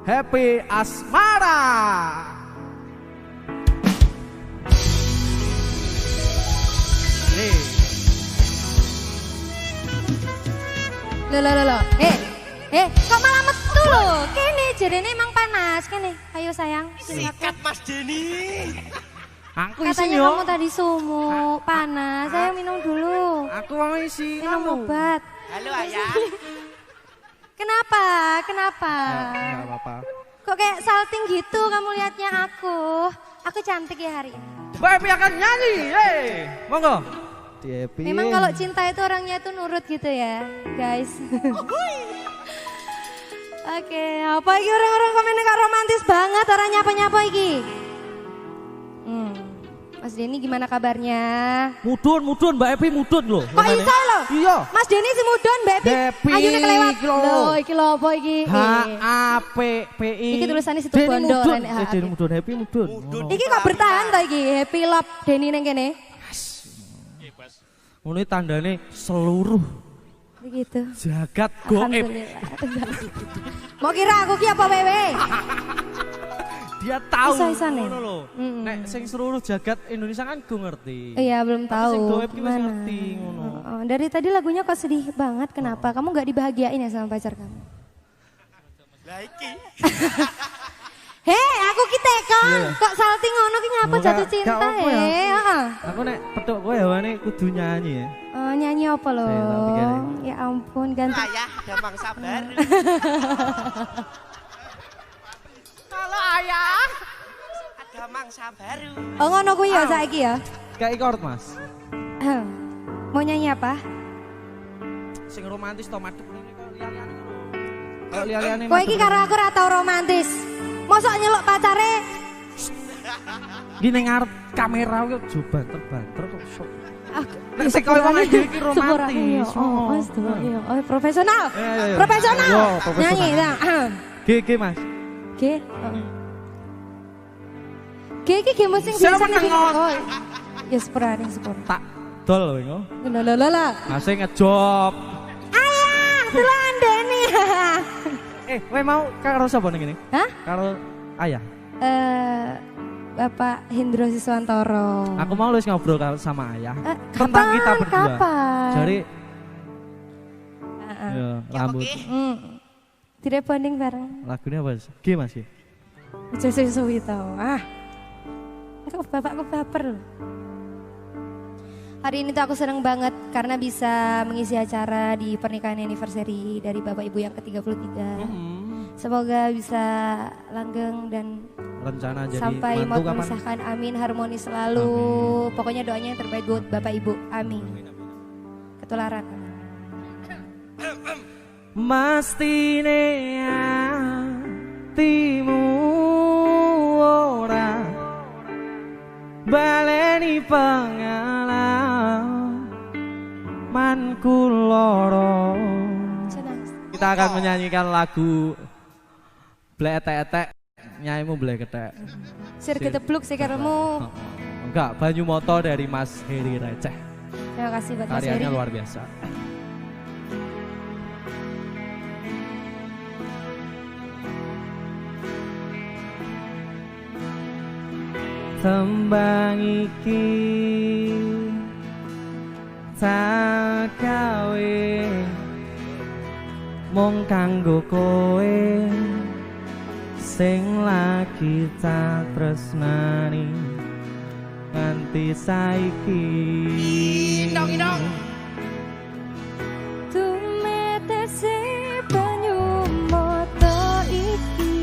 Happy Asmara. Loh. Kok malah metu lho? Kene jarene emang panas. Kene, ayo sayang. Sikat Mas Denny. Aku isi Katanya yo. kamu tadi sumuk, panas. Saya minum dulu. Aku mau isi. Minum obat. Halo Ayah. Kenapa? Enggak apa-apa. Kok kayak salting gitu kamu lihatnya aku? Aku cantik ya hari ini. Mbak Epi akan nyanyi. Monggo. Epi. Memang kalau cinta itu orangnya itu nurut gitu ya, guys. Oke, apa iki orang-orang komen kok romantis banget, orang nyapa-nyapa iki. Mas Denny gimana kabarnya? Mudun Mbak Epi mudun loh. Kok iso lho? Iya. Mas Denny si mudun, Mbak Epi. Depi, Ayune kelewat. iki lho. Lho, iki lho apa iki? H A P P I. Iki tulisannya situ bondo Denny nek mudun. Mudun Happy mudun. Iki kok bertahan to iki? Happy love Denny ning kene. Ngono tandane seluruh Begitu. jagat goib. Alhamdulillah. Mau kira aku ki apa wewe? Dia tahu Iso-iso nih. ngono lho. Nek sing seluruh jagat Indonesia kan gue ngerti. Iya belum Tapi sing tahu. goib ki wis ngerti ngono. Dari tadi lagunya kok sedih banget. Kenapa? Kamu nggak dibahagiain ya sama pacar kamu? Lah iki. Hei, aku ki tekon. Iya. Kok salting ngono ki ngapa Enggak, jatuh cinta enggak apa ya. Heeh. Aku nek petuk kowe hawane kudu nyanyi ya. Nyanyi apa loh? Saya tak pikirin. Ya ampun, ganti. Ayah ada mangsa baru. Kalau ayah ada mangsa baru. Oh ngono kuwi ya saiki ya. Kayak chord Mas. Mau nyanyi apa? Sing romantis to madhep ngene kok liyane ngono. Kok liyane. Kowe iki karo aku ora tau romantis. Mosok nyeluk pacare? Gini ngarep kamera kok jo banter-banter kok sok. Nek Sik sing kowe wong iki iki romantis. Oh, profesional. Iya. Profesional. Yo, profesional. Nyanyi ta. G Mas. Oke. Oke, iki sing Siapa biasa nih. nengok? Oh. Ya sepura. Tak dol kowe ngo. Lha. Masih ngejob. Ayah, tulan Denny. Kowe mau karo sapa ning ngene? Hah? Karo ayah. Bapak Hendro Siswantoro. Aku mau wis ngobrol sama ayah tentang Kapan? kita berdua. Kapan? Jadi Heeh. ya, rambut. Tidak bonding bareng. Lagunya apa? G Mas ya? Aja suwi tau. Aku bapakku baper loh. Hari ini tuh aku seneng banget karena bisa mengisi acara di pernikahan anniversary dari Bapak Ibu yang ke-33. Semoga bisa langgeng dan Rencana jadi sampai mantu mau kapan? memisahkan. Amin, harmonis selalu. Pokoknya doanya yang terbaik buat Bapak Ibu. Amin. Ketularan. Mastine atimu ora baleni pengalamanku loro. Kita akan menyanyikan lagu Bletek-etek, nyanyimu Bletek-etek. Sir ketebluk sekarmu. Enggak, Banyu Moto dari Mas Heri Receh. Terima kasih buat Mas Heri. Karyanya luar biasa. Tembang iki tak gawe mung kanggo kowe sing lagi tak tresnani nganti saiki. Indong. Tumetese banyu moto iki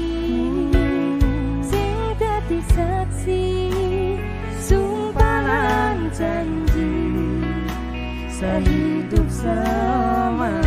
sing dadi saksi sumpahan janji Sehidup selama